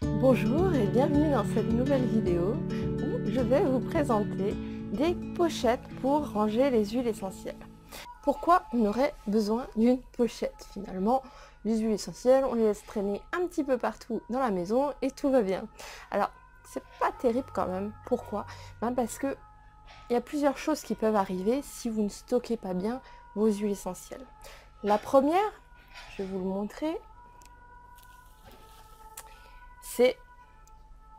Bonjour et bienvenue dans cette nouvelle vidéo où je vais vous présenter des pochettes pour ranger les huiles essentielles. Pourquoi on aurait besoin d'une pochette finalement? Les huiles essentielles, on les laisse traîner un petit peu partout dans la maison et tout va bien. Alors, c'est pas terrible quand même. Pourquoi? Parce que il y a plusieurs choses qui peuvent arriver si vous ne stockez pas bien vos huiles essentielles. La première, je vais vous le montrer, c'est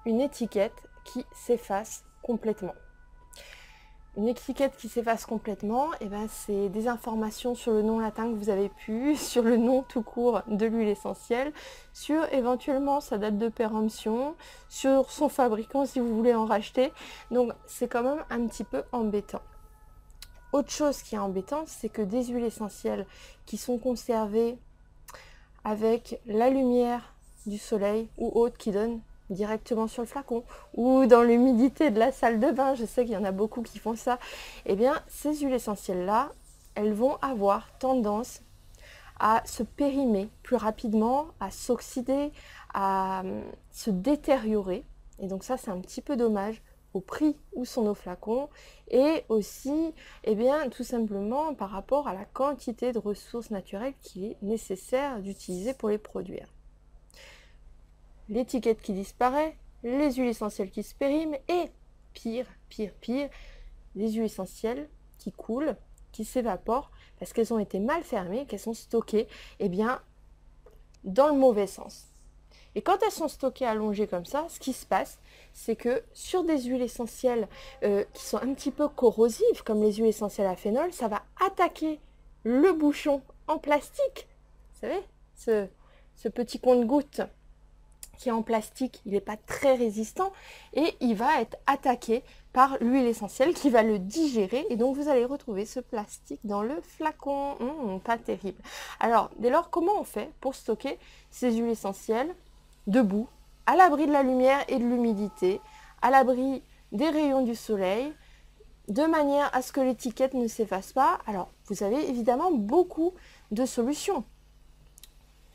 une étiquette qui s'efface complètement. Une étiquette qui s'efface complètement, c'est des informations sur le nom latin que vous avez pu, sur le nom tout court de l'huile essentielle, sur éventuellement sa date de péremption, sur son fabricant si vous voulez en racheter. Donc c'est quand même un petit peu embêtant. Autre chose qui est embêtant, c'est que des huiles essentielles qui sont conservées avec la lumière du soleil ou autre qui donne directement sur le flacon ou dans l'humidité de la salle de bain, je sais qu'il y en a beaucoup qui font ça, et bien ces huiles essentielles là, elles vont avoir tendance à se périmer plus rapidement, à s'oxyder, à se détériorer, et donc ça c'est un petit peu dommage au prix où sont nos flacons et aussi tout simplement par rapport à la quantité de ressources naturelles qu'il est nécessaire d'utiliser pour les produire. L'étiquette qui disparaît, les huiles essentielles qui se périment et pire, les huiles essentielles qui coulent, qui s'évaporent parce qu'elles ont été mal fermées, qu'elles sont stockées dans le mauvais sens. Et quand elles sont stockées allongées comme ça, ce qui se passe, c'est que sur des huiles essentielles qui sont un petit peu corrosives, comme les huiles essentielles à phénol, ça va attaquer le bouchon en plastique. Vous savez, ce petit compte-gouttes qui est en plastique, il n'est pas très résistant et il va être attaqué par l'huile essentielle qui va le digérer et donc vous allez retrouver ce plastique dans le flacon. Pas terrible. Alors, dès lors, comment on fait pour stocker ces huiles essentielles debout, à l'abri de la lumière et de l'humidité, à l'abri des rayons du soleil, de manière à ce que l'étiquette ne s'efface pas? Alors, vous avez évidemment beaucoup de solutions.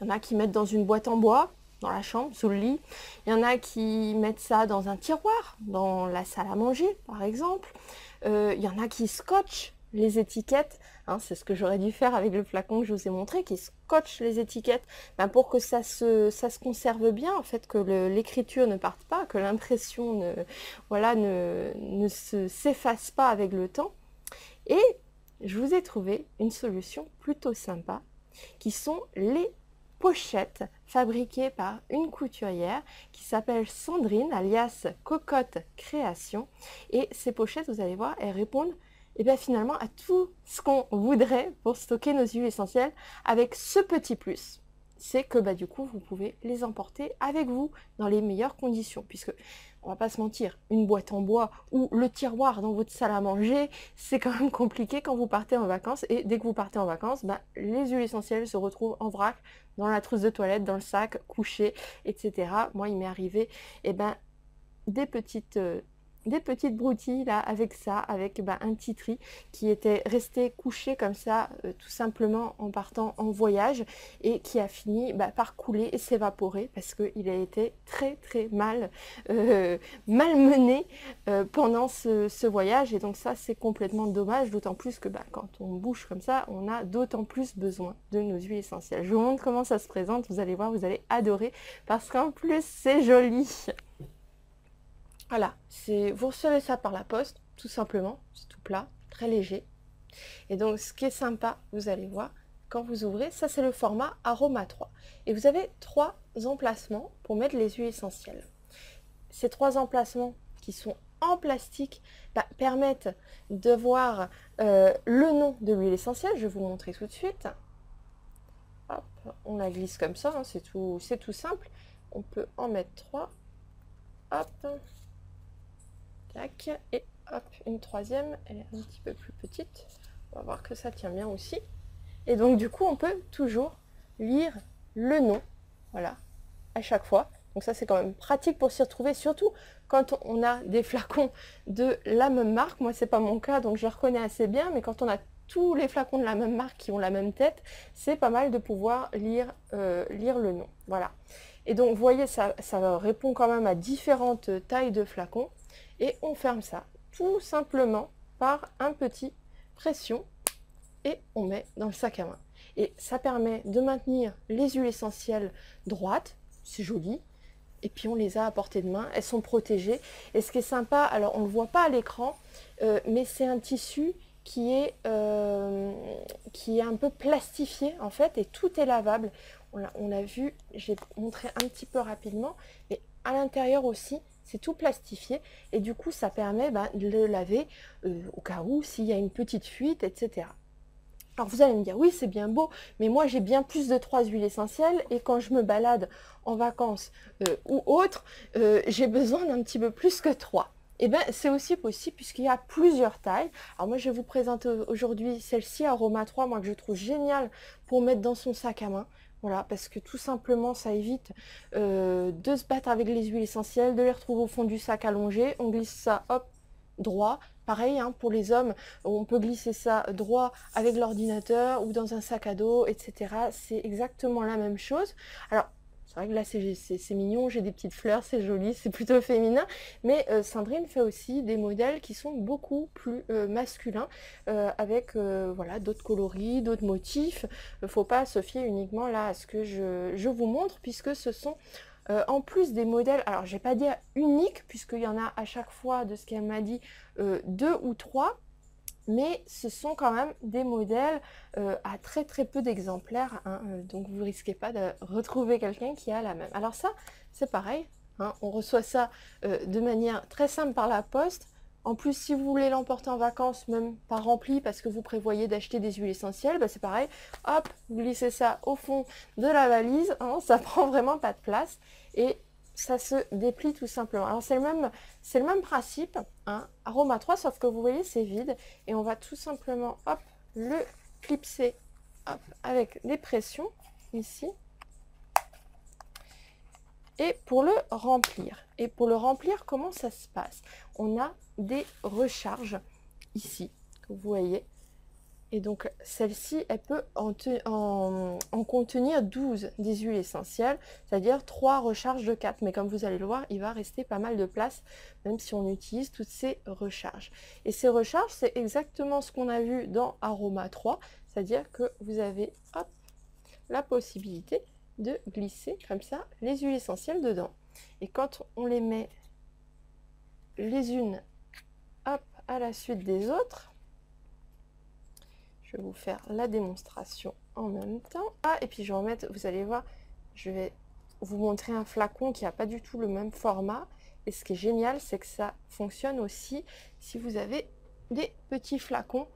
Il y en a qui mettent dans une boîte en bois, dans la chambre, sous le lit. Il y en a qui mettent ça dans un tiroir, dans la salle à manger, par exemple. Il y en a qui scotchent les étiquettes. C'est ce que j'aurais dû faire avec le flacon que je vous ai montré, qui scotche les étiquettes pour que ça se conserve bien, en fait, que l'écriture ne parte pas, que l'impression ne s'efface pas avec le temps. Et je vous ai trouvé une solution plutôt sympa, qui sont les pochettes fabriquées par une couturière qui s'appelle Sandrine, alias Cocotte Création. Et ces pochettes, vous allez voir, elles répondent finalement à tout ce qu'on voudrait pour stocker nos huiles essentielles, avec ce petit plus, c'est que du coup vous pouvez les emporter avec vous dans les meilleures conditions, puisque on va pas se mentir, une boîte en bois ou le tiroir dans votre salle à manger, c'est quand même compliqué quand vous partez en vacances, et dès que vous partez en vacances, les huiles essentielles se retrouvent en vrac, dans la trousse de toilette, dans le sac, couchées, etc. Moi il m'est arrivé des petites broutilles là avec ça, avec un titri qui était resté couché comme ça tout simplement en partant en voyage et qui a fini par couler et s'évaporer parce qu'il a été très mal malmené pendant ce voyage, et donc ça c'est complètement dommage, d'autant plus que quand on bouge comme ça, on a d'autant plus besoin de nos huiles essentielles. Je vous montre comment ça se présente, vous allez voir, vous allez adorer parce qu'en plus c'est joli. Voilà, vous recevez ça par la poste, tout simplement, c'est tout plat, très léger. Et donc ce qui est sympa, vous allez voir, quand vous ouvrez, ça c'est le format Aroma 3. Et vous avez 3 emplacements pour mettre les huiles essentielles. Ces 3 emplacements qui sont en plastique permettent de voir le nom de l'huile essentielle. Je vais vous montrer tout de suite. Hop, on la glisse comme ça, c'est tout simple. On peut en mettre 3. Hop. Et hop, une troisième, elle est un petit peu plus petite. On va voir que ça tient bien aussi. Et donc du coup, on peut toujours lire le nom, voilà, à chaque fois. Donc ça, c'est quand même pratique pour s'y retrouver, surtout quand on a des flacons de la même marque. Moi, c'est pas mon cas, donc je les reconnais assez bien, mais quand on a tous les flacons de la même marque qui ont la même tête, c'est pas mal de pouvoir lire le nom. Voilà. Et donc, vous voyez, ça répond quand même à différentes tailles de flacons. Et on ferme ça tout simplement par un petit pression et on met dans le sac à main. Et ça permet de maintenir les huiles essentielles droites, c'est joli. Et puis on les a à portée de main, elles sont protégées. Et ce qui est sympa, alors on ne le voit pas à l'écran, mais c'est un tissu qui est un peu plastifié en fait, et tout est lavable. On l'a vu, j'ai montré un petit peu rapidement, mais à l'intérieur aussi, c'est tout plastifié. Et du coup, ça permet de le laver au cas où, s'il y a une petite fuite, etc. Alors vous allez me dire, oui c'est bien beau, mais moi j'ai bien plus de 3 huiles essentielles et quand je me balade en vacances ou autre, j'ai besoin d'un petit peu plus que 3. Et bien c'est aussi possible puisqu'il y a plusieurs tailles. Alors moi je vais vous présenter aujourd'hui celle-ci, Aroma 3, moi que je trouve géniale pour mettre dans son sac à main. Voilà, parce que tout simplement ça évite de se battre avec les huiles essentielles, de les retrouver au fond du sac allongé. On glisse ça, hop, droit. Pareil, hein, pour les hommes, on peut glisser ça droit avec l'ordinateur ou dans un sac à dos, etc. C'est exactement la même chose. Alors, c'est vrai que là, c'est mignon, j'ai des petites fleurs, c'est joli, c'est plutôt féminin. Mais Sandrine fait aussi des modèles qui sont beaucoup plus masculins, avec voilà, d'autres coloris, d'autres motifs. Il ne faut pas se fier uniquement là à ce que je vous montre, puisque ce sont... en plus des modèles, alors je vais pas dire uniques, puisqu'il y en a à chaque fois, de ce qu'elle m'a dit, 2 ou 3, mais ce sont quand même des modèles à très très peu d'exemplaires, hein, donc vous ne risquez pas de retrouver quelqu'un qui a la même. Alors ça, c'est pareil, hein, on reçoit ça de manière très simple par la poste. En plus, si vous voulez l'emporter en vacances, même pas rempli, parce que vous prévoyez d'acheter des huiles essentielles, c'est pareil. Hop, vous glissez ça au fond de la valise, hein, ça prend vraiment pas de place. Et ça se déplie tout simplement. Alors c'est le même principe, hein, Aroma 3, sauf que vous voyez, c'est vide. Et on va tout simplement, hop, le clipser, hop, avec des pressions, ici. Et pour le remplir. Et pour le remplir, comment ça se passe? On a des recharges ici, que vous voyez. Et donc celle-ci, elle peut en contenir 12 des huiles essentielles, c'est-à-dire 3 recharges de 4. Mais comme vous allez le voir, il va rester pas mal de place, même si on utilise toutes ces recharges. Et ces recharges, c'est exactement ce qu'on a vu dans Aroma 3, c'est-à-dire que vous avez, hop, la possibilité de glisser comme ça les huiles essentielles dedans. Et quand on les met les unes, hop, à la suite des autres, je vais vous faire la démonstration en même temps. Ah, et puis je vais en mettre, vous allez voir, je vais vous montrer un flacon qui n'a pas du tout le même format. Et ce qui est génial, c'est que ça fonctionne aussi si vous avez des petits flacons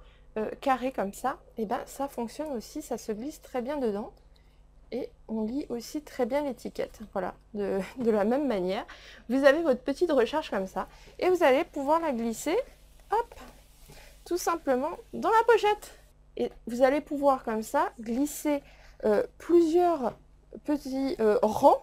carrés comme ça. Et ben ça fonctionne aussi, ça se glisse très bien dedans. Et on lit aussi très bien l'étiquette. Voilà, de la même manière. Vous avez votre petite recharge comme ça. Et vous allez pouvoir la glisser, hop, tout simplement dans la pochette. Et vous allez pouvoir comme ça glisser plusieurs petits rangs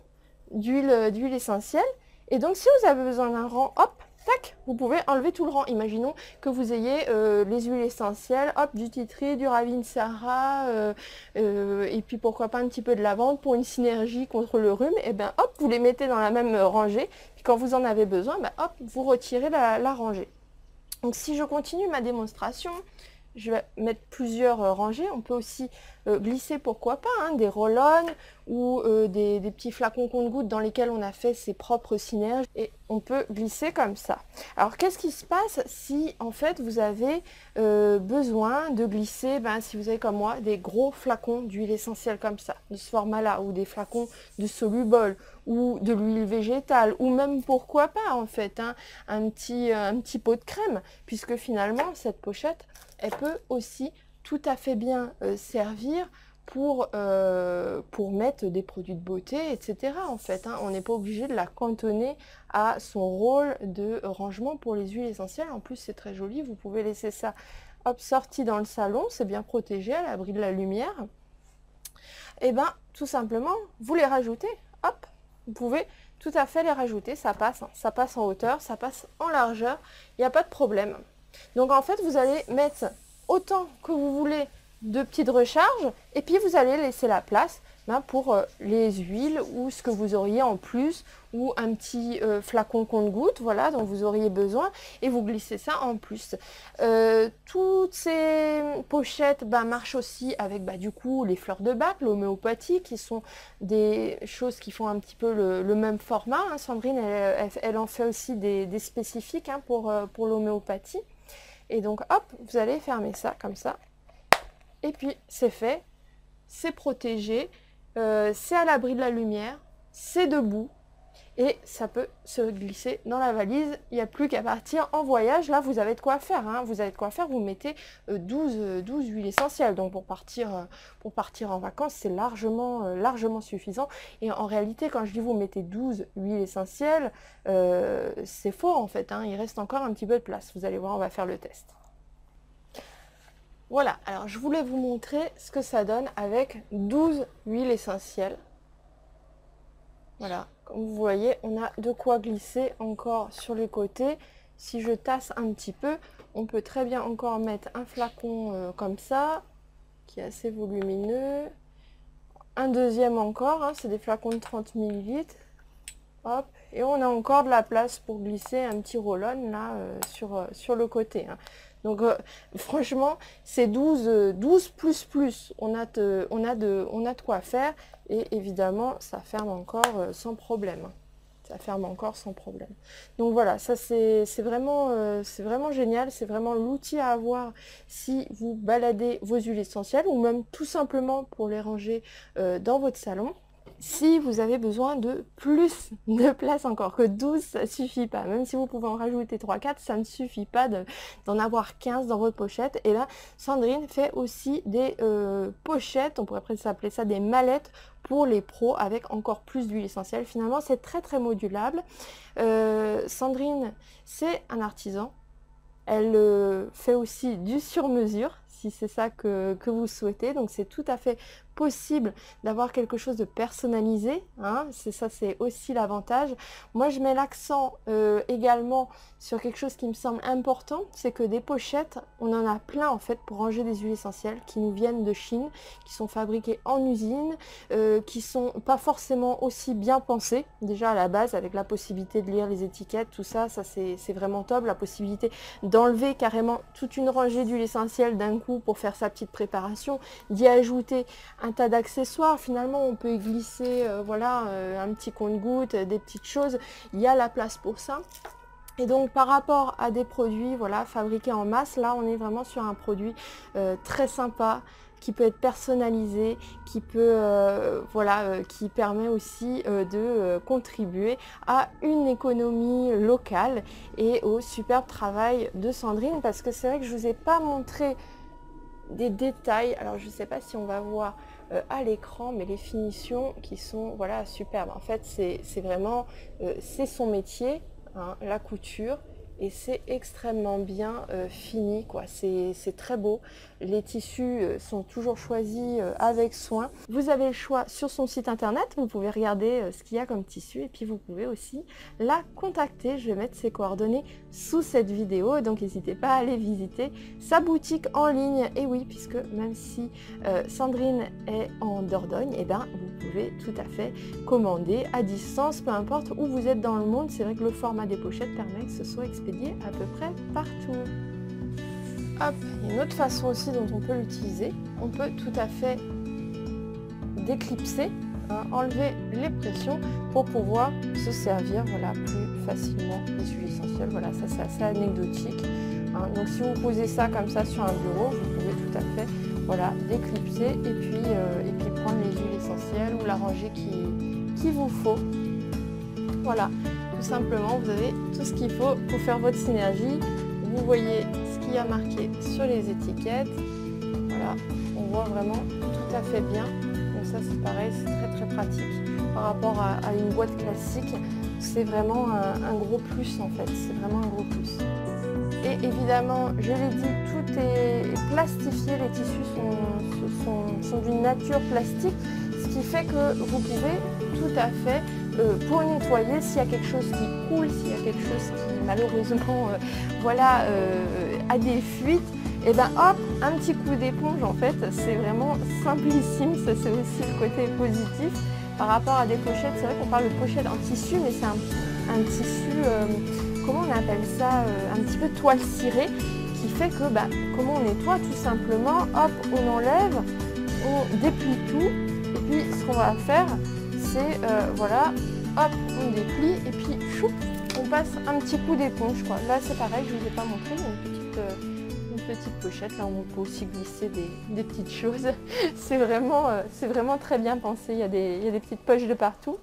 d'huile essentielle. Et donc si vous avez besoin d'un rang, hop, tac, vous pouvez enlever tout le rang. Imaginons que vous ayez les huiles essentielles, hop, du tea tree, du Ravinsara, et puis pourquoi pas un petit peu de lavande pour une synergie contre le rhume. Et bien hop, vous les mettez dans la même rangée. Puis quand vous en avez besoin, ben, hop, vous retirez la rangée. Donc si je continue ma démonstration, je vais mettre plusieurs rangées. On peut aussi glisser, pourquoi pas, hein, des roll-on ou des petits flacons compte-gouttes dans lesquels on a fait ses propres synergies. Et on peut glisser comme ça. Alors, qu'est-ce qui se passe si, en fait, vous avez besoin de glisser, si vous avez comme moi, des gros flacons d'huile essentielle comme ça, de ce format-là, ou des flacons de Soluble, ou de l'huile végétale, ou même, pourquoi pas, en fait, hein, un petit pot de crème, puisque finalement, cette pochette, elle peut aussi tout à fait bien servir pour mettre des produits de beauté, etc. En fait, hein. On n'est pas obligé de la cantonner à son rôle de rangement pour les huiles essentielles. En plus, c'est très joli. Vous pouvez laisser ça, hop, sorti dans le salon. C'est bien protégé à l'abri de la lumière. Et bien, tout simplement, vous les rajoutez. Hop, vous pouvez tout à fait les rajouter. Ça passe, hein. Ça passe en hauteur, ça passe en largeur. Il n'y a pas de problème. Donc en fait, vous allez mettre autant que vous voulez de petites recharges et puis vous allez laisser la place pour les huiles ou ce que vous auriez en plus, ou un petit flacon compte-gouttes, voilà, dont vous auriez besoin, et vous glissez ça en plus. Toutes ces pochettes marchent aussi avec du coup les fleurs de bac, l'homéopathie, qui sont des choses qui font un petit peu le même format, hein. Sandrine, elle en fait aussi des spécifiques, hein, pour l'homéopathie. Et donc hop, vous allez fermer ça comme ça, et puis c'est fait, c'est protégé, c'est à l'abri de la lumière, c'est debout, et ça peut se glisser dans la valise. Il n'y a plus qu'à partir en voyage. Là, vous avez de quoi faire, hein. Vous avez de quoi faire, vous mettez 12 huiles essentielles. Donc pour partir en vacances, c'est largement suffisant. Et en réalité, quand je dis vous mettez 12 huiles essentielles, c'est faux en fait, hein. Il reste encore un petit peu de place. Vous allez voir, on va faire le test. Voilà, alors je voulais vous montrer ce que ça donne avec 12 huiles essentielles. Voilà, comme vous voyez, on a de quoi glisser encore sur les côtés. Si je tasse un petit peu, on peut très bien encore mettre un flacon comme ça, qui est assez volumineux. Un deuxième encore, hein, c'est des flacons de 30 ml. Hop, et on a encore de la place pour glisser un petit roll-on là sur le côté, hein. Donc franchement, c'est 12 plus. On a de quoi faire, et évidemment, ça ferme encore sans problème. Ça ferme encore sans problème. Donc voilà, ça c'est vraiment génial. C'est vraiment l'outil à avoir si vous baladez vos huiles essentielles, ou même tout simplement pour les ranger dans votre salon. Si vous avez besoin de plus de place encore, que 12 ça suffit pas, même si vous pouvez en rajouter 3-4, ça ne suffit pas d'en avoir 15 dans votre pochette. Et là, Sandrine fait aussi des pochettes, on pourrait presque appeler ça des mallettes pour les pros, avec encore plus d'huile essentielle. Finalement, c'est très modulable. Sandrine, c'est un artisan. Elle fait aussi du sur-mesure, si c'est ça que vous souhaitez. Donc c'est tout à fait possible d'avoir quelque chose de personnalisé, hein. C'est aussi l'avantage. Moi je mets l'accent également sur quelque chose qui me semble important, c'est que des pochettes, on en a plein en fait pour ranger des huiles essentielles qui nous viennent de Chine, qui sont fabriquées en usine, qui sont pas forcément aussi bien pensées déjà à la base, avec la possibilité de lire les étiquettes, tout ça c'est vraiment top, la possibilité d'enlever carrément toute une rangée d'huiles essentielles d'un coup pour faire sa petite préparation, d'y ajouter un tas d'accessoires. Finalement on peut y glisser voilà, un petit compte-gouttes, des petites choses, il y a la place pour ça. Et donc par rapport à des produits voilà, fabriqués en masse, là on est vraiment sur un produit très sympa, qui peut être personnalisé, qui peut qui permet aussi de contribuer à une économie locale et au superbe travail de Sandrine, parce que c'est vrai que je vous ai pas montré des détails. Alors je ne sais pas si on va voir à l'écran, mais les finitions qui sont voilà superbes. En fait c'est vraiment c'est son métier, hein, la couture, et c'est extrêmement bien fini, quoi. C'est très beau. Les tissus sont toujours choisis avec soin. Vous avez le choix sur son site internet, vous pouvez regarder ce qu'il y a comme tissu, et puis vous pouvez aussi la contacter. Je vais mettre ses coordonnées sous cette vidéo, donc n'hésitez pas à aller visiter sa boutique en ligne. Et oui, puisque même si Sandrine est en Dordogne, et ben vous pouvez tout à fait commander à distance, peu importe où vous êtes dans le monde. C'est vrai que le format des pochettes permet que ce soit expédié à peu près partout. Hop, il y a une autre façon aussi dont on peut l'utiliser. On peut tout à fait déclipser, hein, enlever les pressions pour pouvoir se servir voilà, plus facilement des huiles essentielles. Voilà, ça c'est assez anecdotique, hein. Donc si vous posez ça comme ça sur un bureau, vous pouvez tout à fait voilà, déclipser et puis prendre les huiles essentielles ou la rangée qu'il vous faut. Voilà, tout simplement, vous avez tout ce qu'il faut pour faire votre synergie. Vous voyez ce qu'il y a marqué sur les étiquettes. Voilà, on voit vraiment tout à fait bien. Donc ça c'est pareil, c'est très pratique par rapport à une boîte classique. C'est vraiment un gros plus en fait, c'est vraiment un gros plus. Et évidemment, je l'ai dit, tout est plastifié, les tissus sont d'une nature plastique, ce qui fait que vous pouvez tout à fait, pour nettoyer, s'il y a quelque chose qui coule, s'il y a quelque chose qui malheureusement voilà, a des fuites, Et ben hop, un petit coup d'éponge en fait, c'est vraiment simplissime, ça c'est aussi le côté positif par rapport à des pochettes. C'est vrai qu'on parle de pochette en tissu, mais c'est un tissu, comment on appelle ça, un petit peu toile cirée, qui fait que comment on nettoie tout simplement, hop, on enlève, on déplie tout, et puis ce qu'on va faire, c'est voilà, hop, on déplie, et puis choup, on passe un petit coup d'éponge quoi. Là c'est pareil, je ne vous ai pas montré, une petite pochette, là où on peut aussi glisser des petites choses. C'est vraiment très bien pensé, il y a des petites poches de partout.